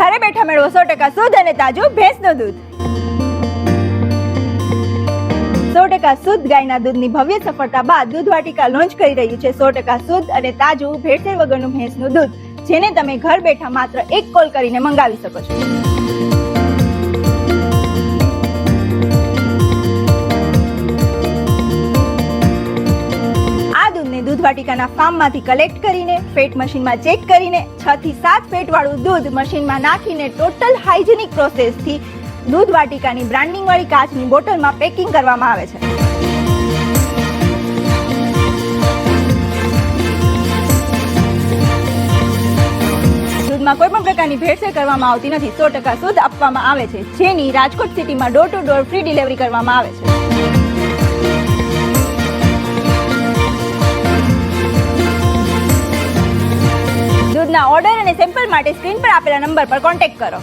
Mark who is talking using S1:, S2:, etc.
S1: ઘરે બેઠા મેળવો 100% શુદ્ધ અને તાજું ભેંસનું દૂધ. 100% શુદ્ધ ગાયના દૂધની ભવ્ય સફળતા બાદ દૂધ વાટિકા લોન્ચ કરી રહ્યું છે 100% શુદ્ધ અને તાજું ભેળસેળ વગરનું ભેંસનું દૂધ, જેને તમે ઘર બેઠા માત્ર એક કોલ કરીને મંગાવી શકો છો. દૂધ વાટિકાના ફાર્મમાંથી કલેક્ટ કરીને ફેટ મશીનમાં ચેક કરીને 6 થી 7 ફેટ વાળું દૂધ મશીનમાં નાખીને ટોટલ હાઇજેનિક પ્રોસેસથી દૂધ વાટિકાની બ્રાન્ડિંગ વાળી કાચની બોટલમાં પેકિંગ કરવામાં આવે છે. દૂધમાં કોઈ પણ પ્રકારની ભેળસેળ કરવામાં આવતી નથી. 100% શુદ્ધ આપવામાં આવે છે, જેની રાજકોટ સિટીમાં door to door free delivery કરવામાં આવે છે. દૂધના ઓર્ડર અને સેમ્પલ માટે સ્ક્રીન પર આપેલા નંબર પર કોન્ટેક્ટ કરો.